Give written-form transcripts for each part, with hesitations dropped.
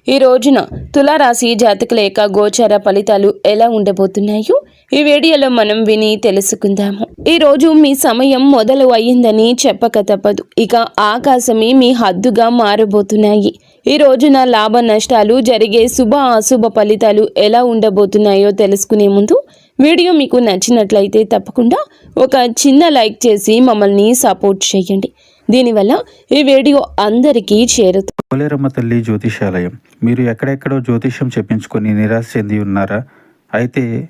ఈ రోజున తులారాశి జాతకుల యొక్క గోచార ఫలితాలు ఎలా ఉండబోతున్నాయో ఈ వీడియోలో మనం విని తెలుసుకుందాము. ఈ రోజు మీ సమయం మొదలు అయ్యిందని చెప్పక తప్పదు. ఇక ఆకాశమే మీ హద్దుగా మారబోతున్నాయి. ఈ రోజున లాభ నష్టాలు జరిగే శుభ అశుభ ఫలితాలు ఎలా ఉండబోతున్నాయో తెలుసుకునే ముందు వీడియో మీకు నచ్చినట్లయితే తప్పకుండా ఒక చిన్న లైక్ చేసి మమ్మల్ని సపోర్ట్ చేయండి. దీనివల్ల ఈ వీడియో అందరికీ చేరుతుంది. పోలేరమ్మ తల్లి జ్యోతిషాలయం. మీరు ఎక్కడెక్కడో జ్యోతిష్యం చెప్పించుకొని నిరాశ చెంది ఉన్నారా? అయితే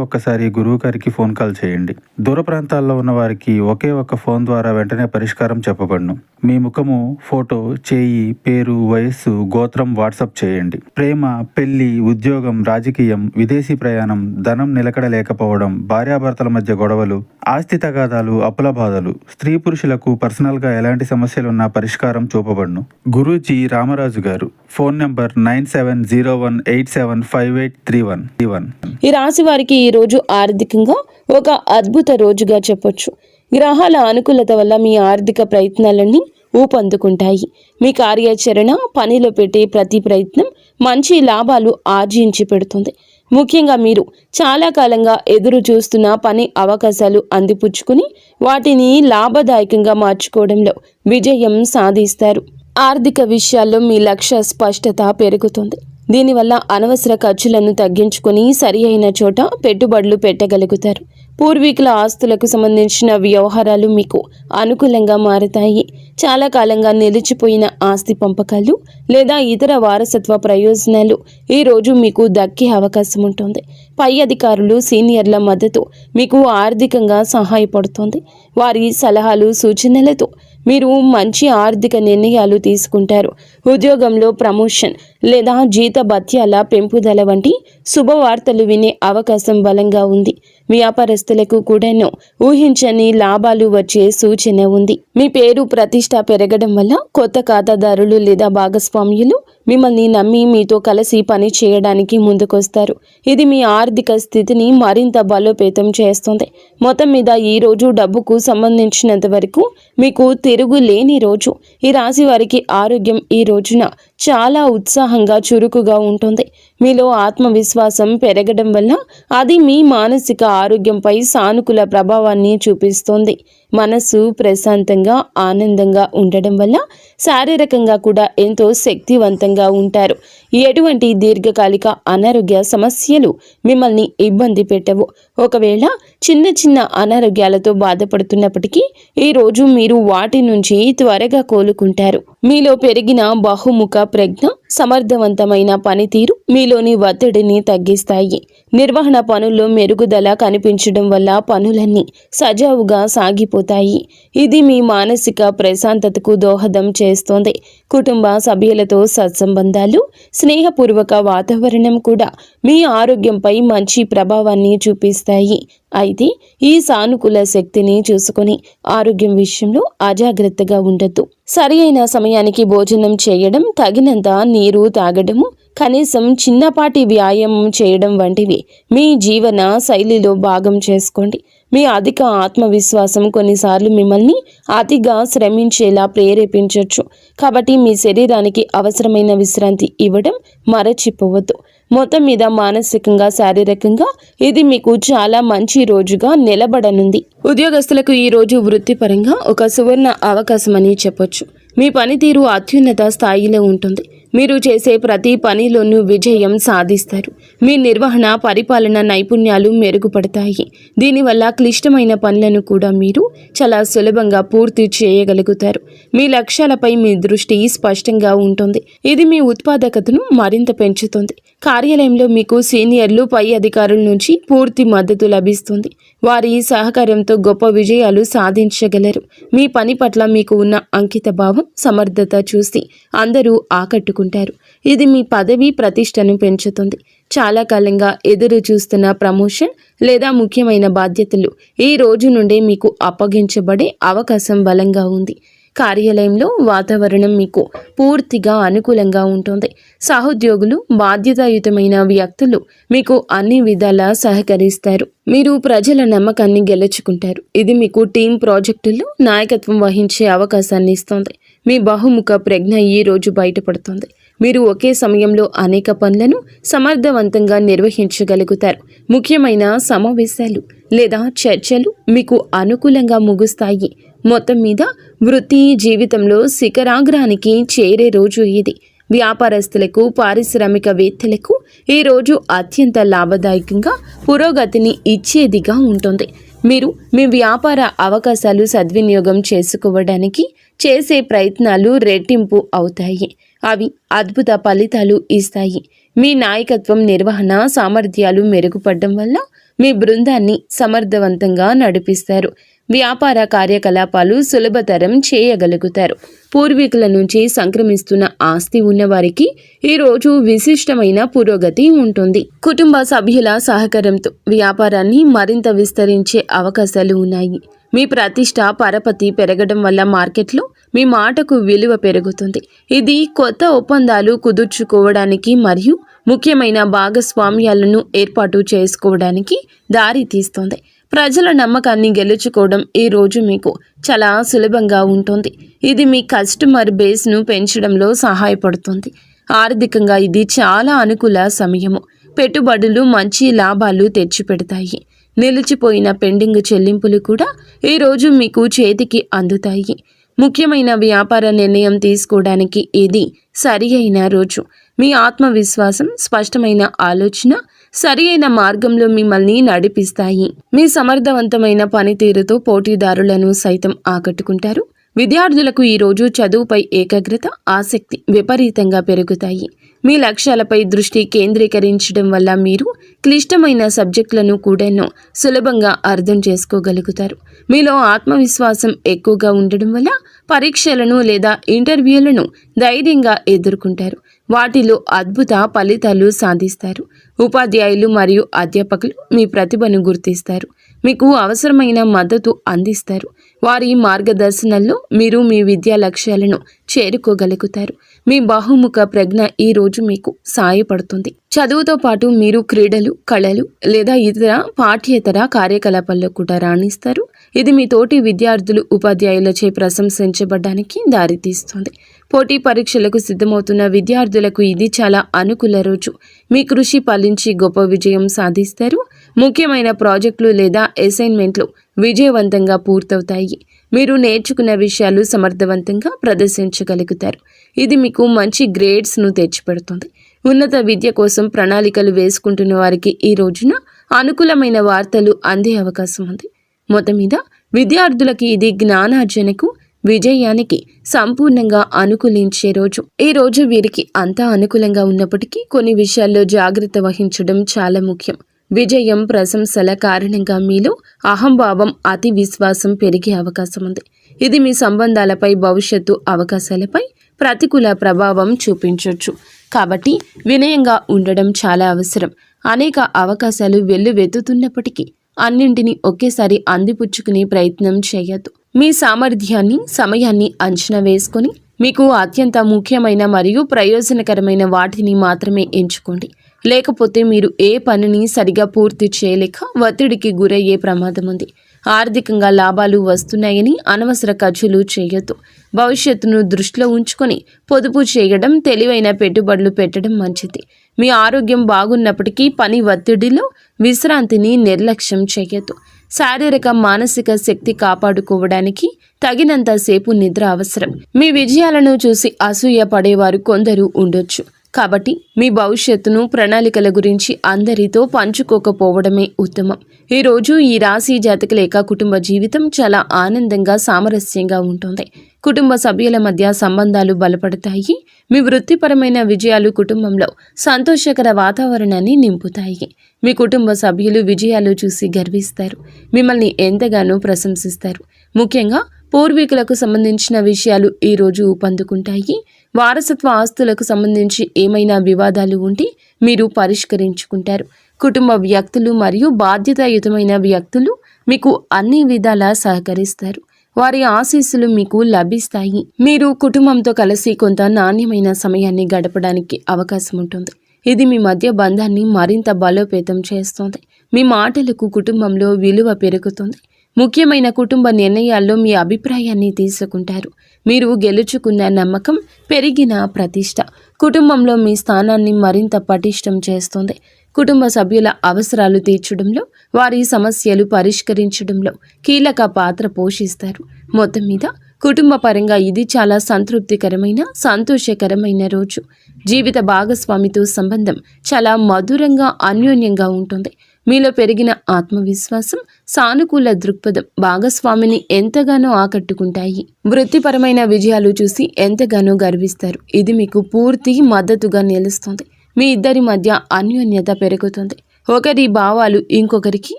ఒక్కసారి గురువు గారికి ఫోన్ కాల్ చేయండి. దూర ప్రాంతాల్లో ఉన్న వారికి ఒకే ఒక్క ఫోన్ ద్వారా వెంటనే పరిష్కారం చెప్పబడును. మీ ముఖము, ఫోటో, చేయి, పేరు, వయస్సు, గోత్రం వాట్సాప్ చేయండి. ప్రేమ, పెళ్లి, ఉద్యోగం, రాజకీయం, విదేశీ ప్రయాణం, ధనం నిలకడ లేకపోవడం, భార్యాభర్తల మధ్య గొడవలు, ఆస్తి తగాదాలు, అప్పుల బాధలు, స్త్రీ పురుషులకు పర్సనల్ గా ఎలాంటి సమస్యలున్నా పరిష్కారం చూపబడును. గురూజీ రామరాజు గారు. Phone number 9701875831. ఈ రాశి వారికి ఈ రోజు ఆర్థికంగా ఒక అద్భుత రోజుగా చెప్పొచ్చు. గ్రహాల అనుకూలత వల్ల మీ ఆర్థిక ప్రయత్నాలన్నీ ఊపందుకుంటాయి. మీ కార్యాచరణ, పనిలో పెట్టే ప్రతి ప్రయత్నం మంచి లాభాలు ఆర్జించి పెడుతుంది. ముఖ్యంగా మీరు చాలా కాలంగా ఎదురు చూస్తున్న పని అవకాశాలు అందిపుచ్చుకుని వాటిని లాభదాయకంగా మార్చుకోవడంలో విజయం సాధిస్తారు. ఆర్థిక విషయాల్లో మీ లక్ష్య స్పష్టత పెరుగుతుంది. దీనివల్ల అనవసర ఖర్చులను తగ్గించుకొని సరి అయిన చోట పెట్టుబడులు పెట్టగలుగుతారు. పూర్వీకుల ఆస్తులకు సంబంధించిన వ్యవహారాలు మీకు అనుకూలంగా మారతాయి. చాలా కాలంగా నిలిచిపోయిన ఆస్తి పంపకాలు లేదా ఇతర వారసత్వ ప్రయోజనాలు ఈ రోజు మీకు దక్కే అవకాశం ఉంటుంది. పై అధికారులు, సీనియర్ల మద్దతు మీకు ఆర్థికంగా సహాయపడుతుంది. వారి సలహాలు, సూచనలతో మీరు మంచి ఆర్థిక నిర్ణయాలు తీసుకుంటారు. ఉద్యోగంలో ప్రమోషన్ లేదా జీతభత్యాల పెంపుదల వంటి శుభవార్తలు వినే అవకాశం బలంగా ఉంది. వ్యాపారస్తులకు కూడాను ఊహించని లాభాలు వచ్చే సూచన ఉంది. మీ పేరు ప్రతిష్ట పెరగడం వల్ల కొత్త ఖాతాదారులు లేదా భాగస్వామ్యులు మిమ్మల్ని నమ్మి మీతో కలిసి పని చేయడానికి ముందుకొస్తారు. ఇది మీ ఆర్థిక స్థితిని మరింత బలోపేతం చేస్తుంది. మొత్తం మీద ఈ రోజు డబ్బుకు సంబంధించినంత వరకు మీకు తిరుగులేని రోజు. ఈ రాశి వారికి ఆరోగ్యం ఈ రోజున చాలా ఉత్సాహంగా, చురుకుగా ఉంటుంది. మీలో ఆత్మవిశ్వాసం పెరగడం వల్ల అది మీ మానసిక ఆరోగ్యంపై సానుకూల ప్రభావాన్ని చూపిస్తుంది. మనసు ప్రశాంతంగా, ఆనందంగా ఉండడం వల్ల శారీరకంగా కూడా ఎంతో శక్తివంతంగా ఉంటారు. ఎటువంటి దీర్ఘకాలిక అనారోగ్య సమస్యలు మిమ్మల్ని ఇబ్బంది పెట్టవు. ఒకవేళ చిన్న చిన్న అనారోగ్యాలతో బాధపడుతున్నప్పటికీ ఈ రోజు మీరు వాటి నుంచి త్వరగా కోలుకుంటారు. మీలో పెరిగిన బహుముఖ ప్రజ్ఞ, సమర్థవంతమైన పనితీరు మీలోని ఒత్తిడిని తగ్గిస్తాయి. నిర్వహణ పనుల్లో మెరుగుదల కనిపించడం వల్ల పనులన్నీ సజావుగా సాగిపోతాయి. ఇది మీ మానసిక ప్రశాంతతకు దోహదం చేస్తోంది. కుటుంబ సభ్యులతో సత్సంబంధాలు, స్నేహపూర్వక వాతావరణం కూడా మీ ఆరోగ్యంపై మంచి ప్రభావాన్ని చూపిస్తాయి. అయితే ఈ సానుకూల శక్తిని చూసుకొని ఆరోగ్యం విషయంలో అజాగ్రత్తగా ఉండొద్దు. సరి అయిన సమయానికి భోజనం చేయడం, తగినంత నీరు తాగడము, కనీసం చిన్నపాటి వ్యాయామం చేయడం వంటివి మీ జీవన శైలిలో భాగం చేసుకోండి. మీ అధిక ఆత్మవిశ్వాసం కొన్నిసార్లు మిమ్మల్ని అతిగా శ్రమించేలా ప్రేరేపించవచ్చు. కాబట్టి మీ శరీరానికి అవసరమైన విశ్రాంతి ఇవ్వడం మరచిపోవద్దు. మొత్తం మీద మానసికంగా, శారీరకంగా ఇది మీకు చాలా మంచి రోజుగా నిలబడనుంది. ఉద్యోగస్తులకు ఈ రోజు వృత్తిపరంగా ఒక సువర్ణ అవకాశం అని చెప్పొచ్చు. మీ పనితీరు అత్యున్నత స్థాయిలో ఉంటుంది. మీరు చేసే ప్రతి పనిలోనూ విజయం సాధిస్తారు. మీ నిర్వహణ, పరిపాలన నైపుణ్యాలు మెరుగుపడతాయి. దీనివల్ల క్లిష్టమైన పనులను కూడా మీరు చాలా సులభంగా పూర్తి చేయగలుగుతారు. మీ లక్ష్యాలపై మీ దృష్టి స్పష్టంగా ఉంటుంది. ఇది మీ ఉత్పాదకతను మరింత పెంచుతుంది. కార్యాలయంలో మీకు సీనియర్లు, పై అధికారుల నుంచి పూర్తి మద్దతు లభిస్తుంది. వారి సహకారంతో గొప్ప విజయాలు సాధించగలరు. మీ పని పట్ల మీకు ఉన్న అంకిత భావం, సమర్థత చూసి అందరూ ఆకట్టుకుంటారు. ఇది మీ పదవి ప్రతిష్టను పెంచుతుంది. చాలా కాలంగా ఎదురు చూస్తున్న ప్రమోషన్ లేదా ముఖ్యమైన బాధ్యతలు ఈ రోజు నుండే మీకు అప్పగించబడే అవకాశం బలంగా ఉంది. కార్యాలయంలో వాతావరణం మీకు పూర్తిగా అనుకూలంగా ఉంటుంది. సహోద్యోగులు, బాధ్యతాయుతమైన వ్యక్తులు మీకు అన్ని విధాలా సహకరిస్తారు. మీరు ప్రజల నమ్మకాన్ని గెలుచుకుంటారు. ఇది మీకు టీం ప్రాజెక్టుల్లో నాయకత్వం వహించే అవకాశాన్ని ఇస్తుంది. మీ బహుముఖ ప్రజ్ఞ ఈ రోజు బయటపడుతుంది. మీరు ఒకే సమయంలో అనేక పనులను సమర్థవంతంగా నిర్వహించగలుగుతారు. ముఖ్యమైన సమావేశాలు లేదా చర్చలు మీకు అనుకూలంగా ముగుస్తాయి. మొత్తం మీద వృత్తి జీవితంలో శిఖరాగ్రానికి చేరే రోజు ఇది. వ్యాపారస్తులకు, పారిశ్రామికవేత్తలకు ఈ రోజు అత్యంత లాభదాయకంగా పురోగతిని ఇచ్చేదిగా ఉంటుంది. మీరు మీ వ్యాపార అవకాశాలు సద్వినియోగం చేసుకోవడానికి చేసే ప్రయత్నాలు రెట్టింపు అవుతాయి. అవి అద్భుత ఫలితాలు ఇస్తాయి. మీ నాయకత్వం, నిర్వహణ సామర్థ్యాలు మెరుగుపడడం వల్ల మీ బృందాన్ని సమర్థవంతంగా నడిపిస్తారు. వ్యాపార కార్యకలాపాలు సులభతరం చేయగలుగుతారు. పూర్వీకుల నుంచి సంక్రమిస్తున్న ఆస్తి ఉన్నవారికి ఈరోజు విశిష్టమైన పురోగతి ఉంటుంది. కుటుంబ సభ్యుల సహకారంతో వ్యాపారాన్ని మరింత విస్తరించే అవకాశాలు ఉన్నాయి. మీ ప్రతిష్ట, పరపతి పెరగడం వల్ల మార్కెట్లో మీ మాటకు విలువ పెరుగుతుంది. ఇది కొత్త ఒప్పందాలు కుదుర్చుకోవడానికి మరియు ముఖ్యమైన భాగస్వామ్యాలను ఏర్పాటు చేసుకోవడానికి దారి తీస్తుంది. ప్రజల నమ్మకాన్ని గెలుచుకోవడం ఈ రోజు మీకు చాలా సులభంగా ఉంటుంది. ఇది మీ కస్టమర్ బేస్ను పెంచడంలో సహాయపడుతుంది. ఆర్థికంగా ఇది చాలా అనుకూల సమయము. పెట్టుబడులు మంచి లాభాలు తెచ్చిపెడతాయి. నిలిచిపోయిన పెండింగ్ చెల్లింపులు కూడా ఈరోజు మీకు చేతికి అందుతాయి. ముఖ్యమైన వ్యాపార నిర్ణయం తీసుకోవడానికి ఇది సరి అయిన రోజు. మీ ఆత్మవిశ్వాసం, స్పష్టమైన ఆలోచన సరి అయిన మార్గంలో మిమ్మల్ని నడిపిస్తాయి. మీ సమర్థవంతమైన పనితీరుతో పోటీదారులను సైతం ఆకట్టుకుంటారు. విద్యార్థులకు ఈరోజు చదువుపై ఏకాగ్రత, ఆసక్తి విపరీతంగా పెరుగుతాయి. మీ లక్ష్యాలపై దృష్టి కేంద్రీకరించడం వల్ల మీరు క్లిష్టమైన సబ్జెక్టులను కూడా సులభంగా అర్థం చేసుకోగలుగుతారు. మీలో ఆత్మవిశ్వాసం ఎక్కువగా ఉండడం వల్ల పరీక్షలను లేదా ఇంటర్వ్యూలను ధైర్యంగా ఎదుర్కొంటారు. వాటిలో అద్భుత ఫలితాలు సాధిస్తారు. ఉపాధ్యాయులు మరియు అధ్యాపకులు మీ ప్రతిభను గుర్తిస్తారు. మీకు అవసరమైన మద్దతు అందిస్తారు. వారి మార్గదర్శనంలో మీరు మీ విద్యా లక్ష్యాలను చేరుకోగలుగుతారు. మీ బహుముఖ ప్రజ్ఞ ఈ రోజు మీకు సహాయపడుతుంది. చదువుతో పాటు మీరు క్రీడలు, కళలు లేదా ఇతర పాఠ్యేతర కార్యకలాపాల్లో కూడా రాణిస్తారు. ఇది మీ తోటి విద్యార్థులు, ఉపాధ్యాయులచే ప్రశంసించబడడానికి దారితీస్తుంది. పోటీ పరీక్షలకు సిద్ధమవుతున్న విద్యార్థులకు ఇది చాలా అనుకూల రోజు. మీ కృషి ఫలించి గొప్ప విజయం సాధిస్తారు. ముఖ్యమైన ప్రాజెక్టులు లేదా అసైన్మెంట్లు విజయవంతంగా పూర్తవుతాయి. మీరు నేర్చుకున్న విషయాలు సమర్థవంతంగా ప్రదర్శించగలుగుతారు. ఇది మీకు మంచి గ్రేడ్స్ను తెచ్చిపెడుతుంది. ఉన్నత విద్య కోసం ప్రణాళికలు వేసుకుంటున్న వారికి ఈ రోజున అనుకూలమైన వార్తలు అందే అవకాశం ఉంది. మొత్తం మీద విద్యార్థులకి ఇది జ్ఞానార్జనకు, విజయానికి సంపూర్ణంగా అనుకూలించే రోజు. ఈ రోజు వీరికి అంతా అనుకూలంగా ఉన్నప్పటికీ కొన్ని విషయాల్లో జాగ్రత్త వహించడం చాలా ముఖ్యం. విజయం, ప్రశంసల కారణంగా మీలో అహంభావం, అతి విశ్వాసం పెరిగే అవకాశం ఉంది. ఇది మీ సంబంధాలపై, భవిష్యత్తు అవకాశాలపై ప్రతికూల ప్రభావం చూపించవచ్చు. కాబట్టి వినయంగా ఉండడం చాలా అవసరం. అనేక అవకాశాలు వెల్లువెత్తుతున్నప్పటికీ అన్నింటినీ ఒకేసారి అందిపుచ్చుకునే ప్రయత్నం చేయొద్దు. మీ సామర్థ్యాన్ని, సమయాన్ని అంచనా వేసుకొని మీకు అత్యంత ముఖ్యమైన మరియు ప్రయోజనకరమైన వాటిని మాత్రమే ఎంచుకోండి. లేకపోతే మీరు ఏ పనిని సరిగా పూర్తి చేయలేక ఒత్తిడికి గురయ్యే ప్రమాదం ఉంది. ఆర్థికంగా లాభాలు వస్తున్నాయని అనవసర ఖర్చులు చేయొద్దు. భవిష్యత్తును దృష్టిలో ఉంచుకొని పొదుపు చేయడం, తెలివైన పెట్టుబడులు పెట్టడం మంచిది. మీ ఆరోగ్యం బాగున్నప్పటికీ పని ఒత్తిడిలో విశ్రాంతిని నిర్లక్ష్యం చేయొద్దు. శారీరక, మానసిక శక్తి కాపాడుకోవడానికి తగినంత సేపు నిద్ర అవసరం. మీ విజయాలను చూసి అసూయ పడేవారు కొందరు ఉండొచ్చు. కాబట్టి మీ భవిష్యత్తును, ప్రణాళికల గురించి అందరితో పంచుకోకపోవడమే ఉత్తమం. ఈరోజు ఈ రాశి జాతకుల యొక్క కుటుంబ జీవితం చాలా ఆనందంగా, సామరస్యంగా ఉంటుంది. కుటుంబ సభ్యుల మధ్య సంబంధాలు బలపడతాయి. మీ వృత్తిపరమైన విజయాలు కుటుంబంలో సంతోషకర వాతావరణాన్ని నింపుతాయి. మీ కుటుంబ సభ్యులు విజయాలు చూసి గర్విస్తారు. మిమ్మల్ని ఎంతగానో ప్రశంసిస్తారు. ముఖ్యంగా పూర్వీకులకు సంబంధించిన విషయాలు ఈరోజు ఊపందుకుంటాయి. వారసత్వ ఆస్తులకు సంబంధించి ఏమైనా వివాదాలు ఉంటే మీరు పరిష్కరించుకుంటారు. కుటుంబ వ్యక్తులు మరియు బాధ్యతాయుతమైన వ్యక్తులు మీకు అన్ని విధాలా సహకరిస్తారు. వారి ఆశీస్సులు మీకు లభిస్తాయి. మీరు కుటుంబంతో కలిసి కొంత నాణ్యమైన సమయాన్ని గడపడానికి అవకాశం ఉంటుంది. ఇది మీ మధ్య బంధాన్ని మరింత బలోపేతం చేస్తుంది. మీ మాటలకు కుటుంబంలో విలువ పెరుగుతుంది. ముఖ్యమైన కుటుంబ నిర్ణయాల్లో మీ అభిప్రాయాన్ని తీసుకుంటారు. మీరు గెలుచుకున్న నమ్మకం, పెరిగిన ప్రతిష్ట కుటుంబంలో మీ స్థానాన్ని మరింత పటిష్టం చేస్తుంది. కుటుంబ సభ్యుల అవసరాలు తీర్చడంలో, వారి సమస్యలు పరిష్కరించడంలో కీలక పాత్ర పోషిస్తారు. మొత్తం మీద కుటుంబ పరంగా ఇది చాలా సంతృప్తికరమైన, సంతోషకరమైన రోజు. జీవిత భాగస్వామితో సంబంధం చాలా మధురంగా, అన్యోన్యంగా ఉంటుంది. మీలో పెరిగిన ఆత్మవిశ్వాసం, సానుకూల దృక్పథం భాగస్వామిని ఎంతగానో ఆకట్టుకుంటాయి. వృత్తిపరమైన విజయాలు చూసి ఎంతగానో గర్విస్తారు. ఇది మీకు పూర్తి మద్దతుగా నిలుస్తుంది. మీ ఇద్దరి మధ్య అన్యోన్యత పెరుగుతుంది. ఒకరి భావాలు ఇంకొకరికి,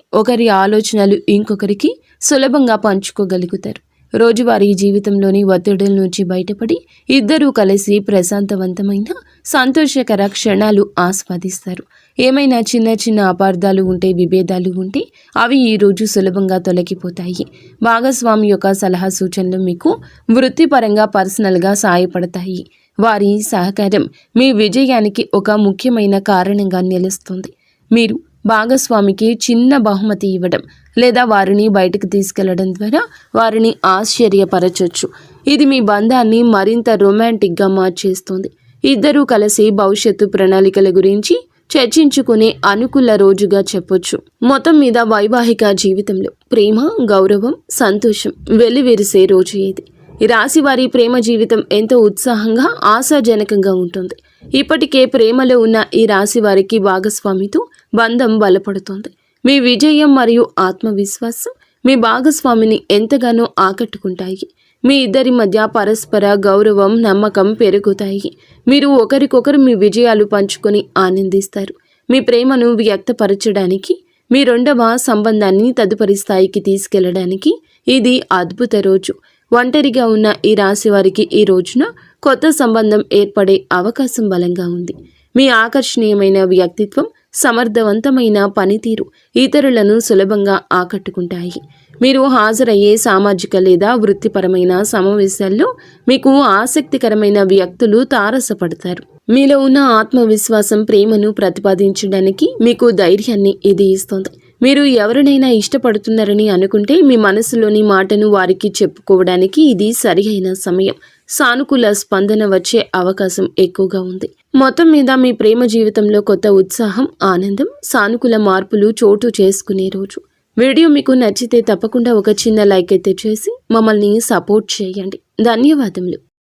ఒకరి ఆలోచనలు ఇంకొకరికి సులభంగా పంచుకోగలుగుతారు. రోజువారీ జీవితంలోని ఒత్తిడుల నుంచి బయటపడి ఇద్దరూ కలిసి ప్రశాంతవంతమైన, సంతోషకర క్షణాలు ఆస్వాదిస్తారు. ఏమైనా చిన్న చిన్న అపార్థాలు ఉంటే, విభేదాలు ఉంటే అవి ఈరోజు సులభంగా తొలగిపోతాయి. భాగస్వామి యొక్క సలహా సూచనలు మీకు వృత్తిపరంగా, పర్సనల్గా సహాయపడతాయి. వారి సహకారం మీ విజయానికి ఒక ముఖ్యమైన కారణంగా నిలుస్తుంది. మీరు భాగస్వామికి చిన్న బహుమతి ఇవ్వడం లేదా వారిని బయటకు తీసుకెళ్లడం ద్వారా వారిని ఆశ్చర్యపరచొచ్చు. ఇది మీ బంధాన్ని మరింత రొమాంటిక్గా మార్చేస్తుంది. ఇద్దరూ కలిసి భవిష్యత్తు ప్రణాళికల గురించి చర్చించుకునే అనుకూల రోజుగా చెప్పొచ్చు. మొత్తం మీద వైవాహిక జీవితంలో ప్రేమ, గౌరవం, సంతోషం వెల్లివిరిసే రోజు ఇది. ఈ రాశి వారి ప్రేమ జీవితం ఎంతో ఉత్సాహంగా, ఆశాజనకంగా ఉంటుంది. ఇప్పటికే ప్రేమలో ఉన్న ఈ రాశి వారికి భాగస్వామితో బంధం బలపడుతుంది. మీ విజయం మరియు ఆత్మవిశ్వాసం మీ భాగస్వామిని ఎంతగానో ఆకట్టుకుంటాయి. మీ ఇద్దరి మధ్య పరస్పర గౌరవం, నమ్మకం పెరుగుతాయి. మీరు ఒకరికొకరు మీ విజయాలు పంచుకొని ఆనందిస్తారు. మీ ప్రేమను వ్యక్తపరచడానికి, మీ రెండవ సంబంధాన్ని తదుపరి స్థాయికి తీసుకెళ్లడానికి ఇది అద్భుత రోజు. ఒంటరిగా ఉన్న ఈ రాశి వారికి ఈ రోజున కొత్త సంబంధం ఏర్పడే అవకాశం బలంగా ఉంది. మీ ఆకర్షణీయమైన వ్యక్తిత్వం, సమర్థవంతమైన పనితీరు ఇతరులను సులభంగా ఆకట్టుకుంటాయి. మీరు హాజరయ్యే సామాజిక లేదా వృత్తిపరమైన సమావేశాల్లో మీకు ఆసక్తికరమైన వ్యక్తులు తారసపడతారు. మీలో ఉన్న ఆత్మవిశ్వాసం, ప్రేమను ప్రతిపాదించడానికి మీకు ధైర్యాన్ని ఇది ఇస్తుంది. మీరు ఎవరినైనా ఇష్టపడుతున్నారని అనుకుంటే మీ మనసులోని మాటను వారికి చెప్పుకోవడానికి ఇది సరియైన సమయం. సానుకూల స్పందన వచ్చే అవకాశం ఎక్కువగా ఉంది. మొత్తం మీద మీ ప్రేమ జీవితంలో కొత్త ఉత్సాహం, ఆనందం, సానుకూల మార్పులు చోటు చేసుకునే రోజు. వీడియో మీకు నచ్చితే తప్పకుండా ఒక చిన్న లైక్ అయితే చేసి మమ్మల్ని సపోర్ట్ చేయండి. ధన్యవాదములు.